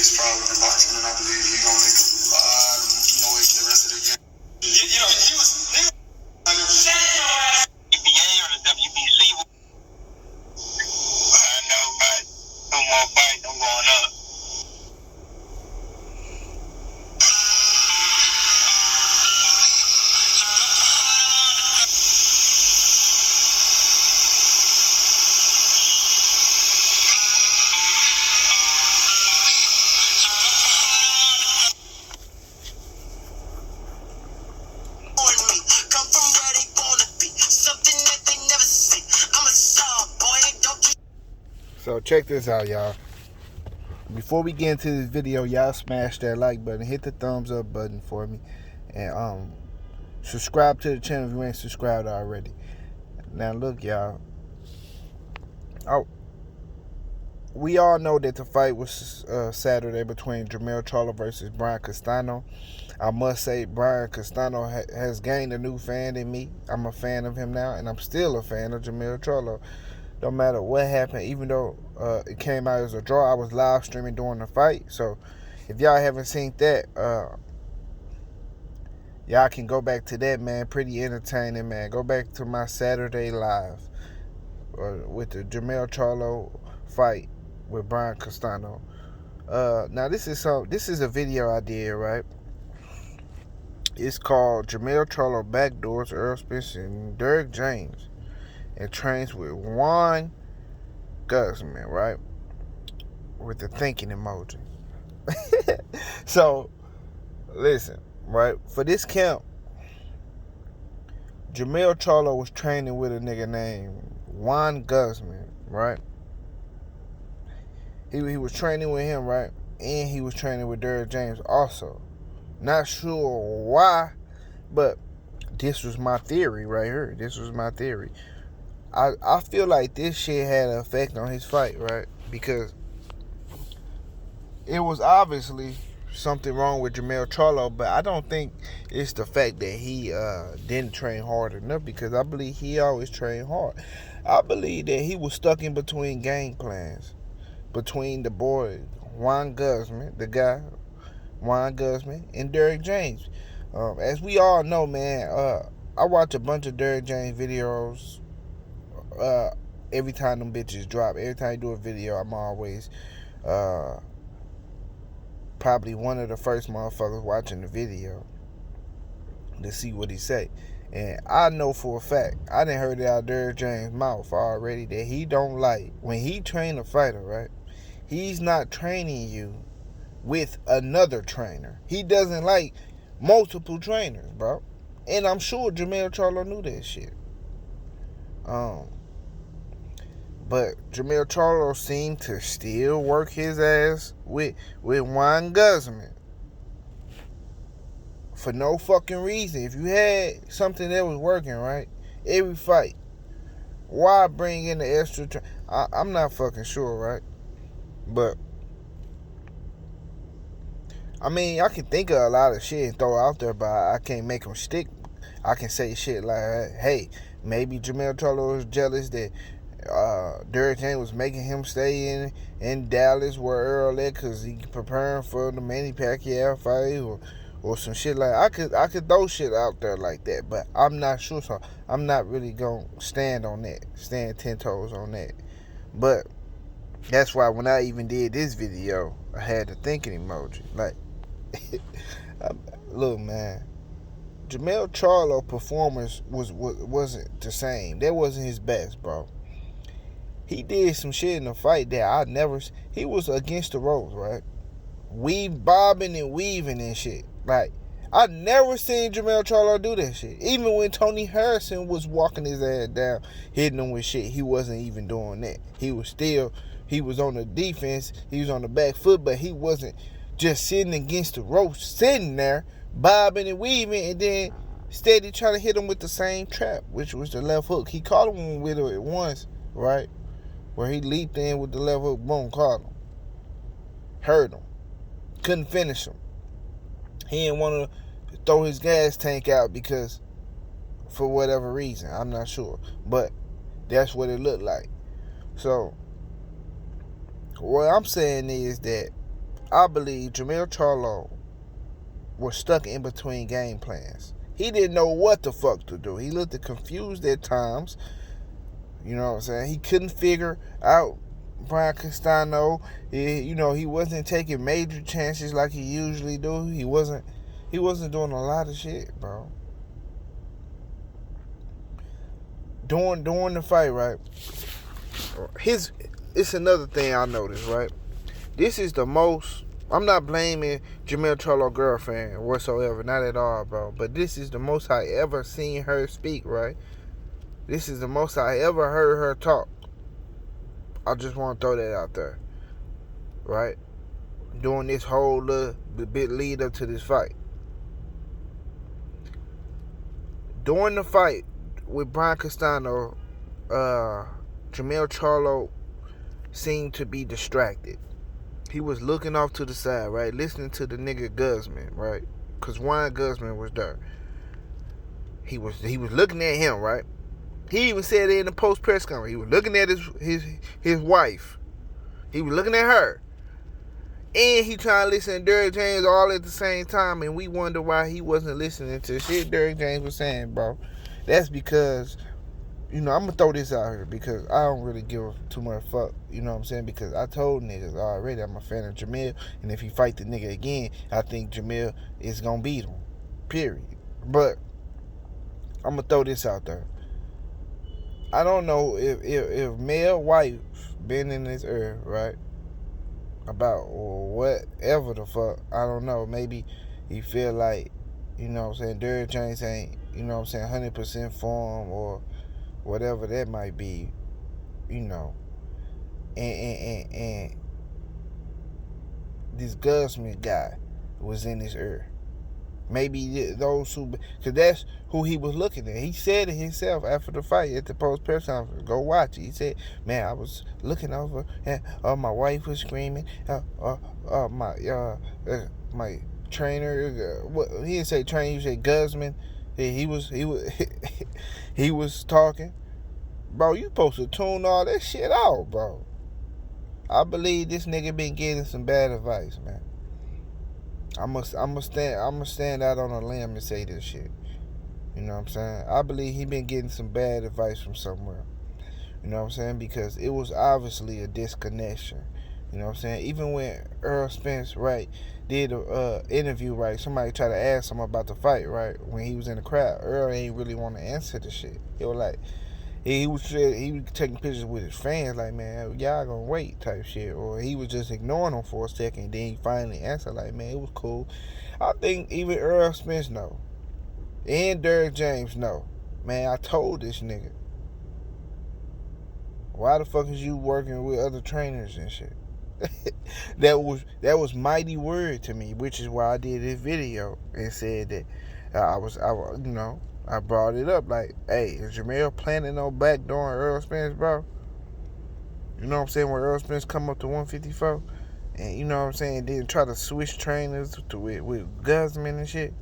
biggest problem in boxing, and I believe he's gonna make a lot of noise the rest of the game. He was EPA or the WBC. I know, but 2 more fights, I'm going up. So check this out, y'all. Before we get into this video, y'all smash that like button, hit the thumbs up button for me, and subscribe to the channel if you ain't subscribed already. Now look, y'all. We all know that the fight was Saturday between Jermell Charlo versus Brian Castano. I must say, Brian Castano has gained a new fan in me. I'm a fan of him now, and I'm still a fan of Jermell Charlo. No matter what happened, even though it came out as a draw, I was live streaming during the fight. So if y'all haven't seen that, y'all can go back to that, man. Pretty entertaining, man. Go back to my Saturday live with the Jermell Charlo fight with Brian Castano. Now this is a video I did, right? It's called Jermell Charlo Backdoors Earl Spence and Derrick James, and trains with Joan Guzman, right? With the thinking emoji. So, listen, right? For this camp, Jermell Charlo was training with a nigga named Joan Guzman, right? He was training with him, right? And he was training with Derrick James also. Not sure why, but this was my theory right here. This was my theory. I feel like this shit had an effect on his fight, right? Because it was obviously something wrong with Jermell Charlo, but I don't think it's the fact that he didn't train hard enough, because I believe he always trained hard. I believe that he was stuck in between game plans between the boy Joan Guzman, the guy Joan Guzman, and Derrick James. As we all know, man, I watch a bunch of Derrick James videos every time them bitches drop. Every time I do a video, I'm always probably one of the first motherfuckers watching the video to see what he say. And I know for a fact, I done heard it out of Derrick James' mouth already, that he don't like, when he train a fighter, right, he's not training you with another trainer. He doesn't like multiple trainers, bro. And I'm sure Jermell Charlo knew that shit. But Jermell Charlo seemed to still work his ass with Joan Guzman for no fucking reason. If you had something that was working, right, every fight, why bring in the extra I'm not fucking sure, right? But I mean, I can think of a lot of shit and throw out there, but I can't make them stick. I can say shit like, hey, maybe Jermell Charlo was jealous that Derrick James was making him stay in Dallas where Earl at, because he preparing for the Manny Pacquiao fight or some shit like that. I could throw shit out there like that, but I'm not sure, so I'm not really gonna stand 10 toes on that. But that's why when I even did this video, I had the thinking emoji. Like, look, man, Jermell Charlo performance wasn't the same. That wasn't his best, bro. He did some shit in the fight that he was against the ropes, right? Bobbing and weaving and shit. Like, I never seen Jermell Charlo do that shit. Even when Tony Harrison was walking his ass down, hitting him with shit, he wasn't even doing that. He was on the defense, he was on the back foot, but he wasn't just sitting against the ropes, sitting there, bobbing and weaving, and then steady trying to hit him with the same trap, which was the left hook. He caught him with it once, right? Where he leaped in with the left hook, boom, caught him. Hurt him. Couldn't finish him. He didn't want to throw his gas tank out because, for whatever reason, I'm not sure. But that's what it looked like. So, what I'm saying is that I believe Jermell Charlo was stuck in between game plans. He didn't know what the fuck to do. He looked confused at times. You know what I'm saying? He couldn't figure out Brian Castano. He wasn't taking major chances like he usually do. He wasn't doing a lot of shit, bro. During the fight, right? It's another thing I noticed, right? This is the most. I'm not blaming Jermell Charlo girlfriend whatsoever, not at all, bro. But this is the most I ever seen her speak, right? This is the most I ever heard her talk. I just want to throw that out there, right? During this whole little bit lead up to this fight. During the fight with Brian Castano, Jermell Charlo seemed to be distracted. He was looking off to the side, right? Listening to the nigga Guzman, right? Because Juan Guzman was there. He was looking at him, right? He even said it in the post press conference. He was looking at his wife. He was looking at her. And he trying to listen to Derrick James all at the same time, and we wonder why he wasn't listening to shit Derrick James was saying, bro. That's because, I'm going to throw this out here because I don't really give too much fuck, you know what I'm saying? Because I told niggas already I'm a fan of Jermell, and if he fight the nigga again, I think Jermell is going to beat him, period. But I'm going to throw this out there. I don't know if Mel White been in this earth, right? About whatever the fuck. I don't know. Maybe he feel like, Derrick James ain't, 100% form or whatever that might be, and this Guzman guy was in his ear. Maybe those who, because that's who he was looking at. He said it himself after the fight at the post press conference. Go watch it. He said, "Man, I was looking over, and my wife was screaming. My trainer, he didn't say trainer. He said Guzman. He was he was talking, bro. You supposed to tune all that shit out, bro. I believe this nigga been getting some bad advice, man. I'ma stand out on a limb and say this shit. You know what I'm saying? I believe he been getting some bad advice from somewhere. You know what I'm saying? Because it was obviously a disconnection. You know what I'm saying? Even when Errol Spence, right, did a interview, right, somebody tried to ask him about the fight, right, when he was in the crowd. Earl ain't really want to answer the shit. It was like, he was taking pictures with his fans, like, man, y'all gonna wait type shit. Or he was just ignoring them for a second, then he finally answered, like, man, it was cool. I think even Errol Spence know. And Derrick James know. Man, I told this nigga, why the fuck is you working with other trainers and shit? that was mighty word to me, which is why I did this video and said that I brought it up like, hey, is Jermell planning on backdooring Errol Spence, bro? You know what I'm saying? When Errol Spence come up to 154, and you know what I'm saying, then try to switch trainers with Guzman and shit,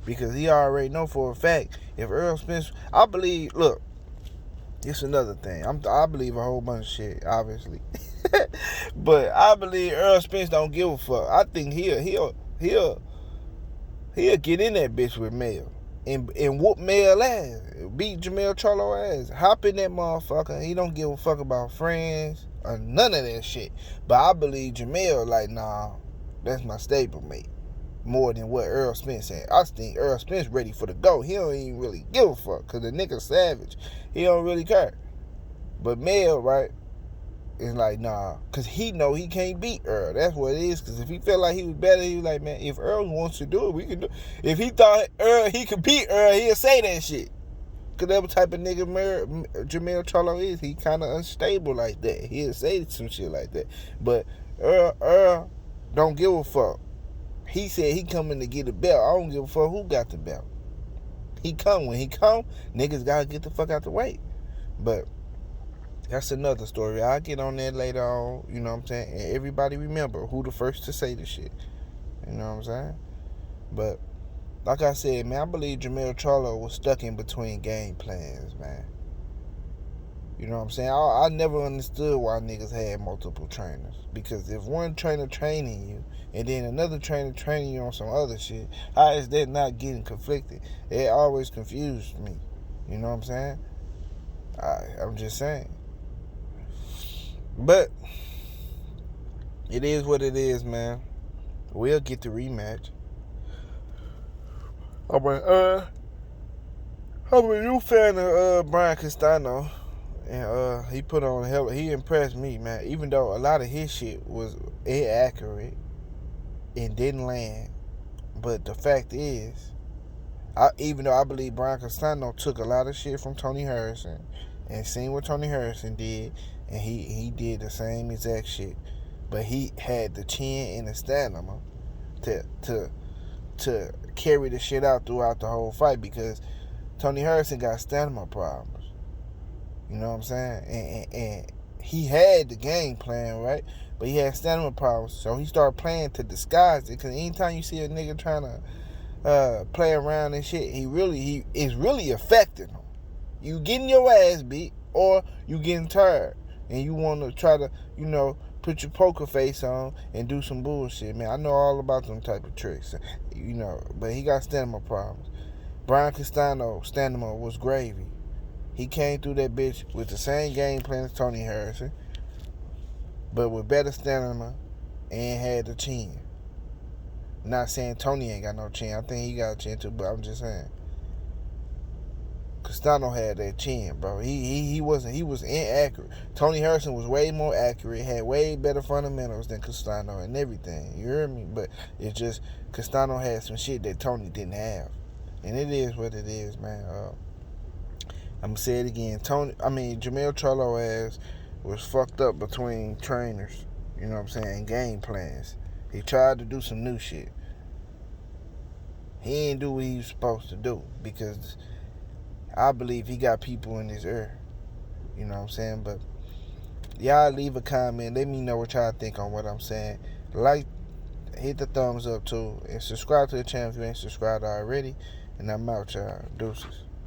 because he already know for a fact if Errol Spence, I believe, look, it's another thing. I believe a whole bunch of shit, obviously. But I believe Errol Spence don't give a fuck. I think he'll get in that bitch with Mel and whoop Mel ass, beat Jermell Charlo ass, hop in that motherfucker. He don't give a fuck about friends or none of that shit. But I believe Jermell like, nah, that's my stablemate, more than what Errol Spence said. I think Errol Spence ready for the go. He don't even really give a fuck, cause the nigga savage. He don't really care. But Mel, right, is like, nah, cause he know he can't beat Earl. That's what it is. Cause if he felt like he was better, he was like, man, if Earl wants to do it, we can do it. If he thought he could beat Earl, he'll say that shit. Cause that type of nigga Jermell Charlo is. He kind of unstable like that. He'll say some shit like that. But Earl don't give a fuck. He said he coming to get a belt. I don't give a fuck who got the belt. He come. When he come, niggas gotta get the fuck out the way. But that's another story. I'll get on that later on, you know what I'm saying? And everybody remember who the first to say this shit. You know what I'm saying? But like I said, man, I believe Jermell Charlo was stuck in between game plans, man. You know what I'm saying? I never understood why niggas had multiple trainers. Because if one trainer training you and then another trainer training you on some other shit, how is that not getting conflicted? It always confused me. You know what I'm saying? I'm just saying. But it is what it is, man. We'll get the rematch. I'm a new fan of Brian Castano. And he put on hell. He impressed me, man. Even though a lot of his shit was inaccurate and didn't land, but the fact is, even though I believe Brian Castano took a lot of shit from Tony Harrison and seen what Tony Harrison did, and he did the same exact shit, but he had the chin and the stamina to carry the shit out throughout the whole fight, because Tony Harrison got stamina problems. You know what I'm saying? And he had the game plan, right? But he had stamina problems. So he started playing to disguise it. Because anytime you see a nigga trying to play around and shit, he is really affecting him. You getting your ass beat, or you getting tired. And you want to try to, put your poker face on and do some bullshit. Man, I know all about them type of tricks. But he got stamina problems. Brian Castano, stamina was gravy. He came through that bitch with the same game plan as Tony Harrison, but with better stamina and had the chin. Not saying Tony ain't got no chin. I think he got a chin too, but I'm just saying. Castano had that chin, bro. He was inaccurate. Tony Harrison was way more accurate, had way better fundamentals than Castano and everything. You heard me? But it's just Castano had some shit that Tony didn't have. And it is what it is, man. I'm gonna say it again. Jermell Charlo ass was fucked up between trainers. You know what I'm saying? And game plans. He tried to do some new shit. He didn't do what he was supposed to do, because I believe he got people in his ear. You know what I'm saying? But y'all leave a comment. Let me know what y'all think on what I'm saying. Hit the thumbs up too, and subscribe to the channel if you ain't subscribed already. And I'm out, y'all. Deuces.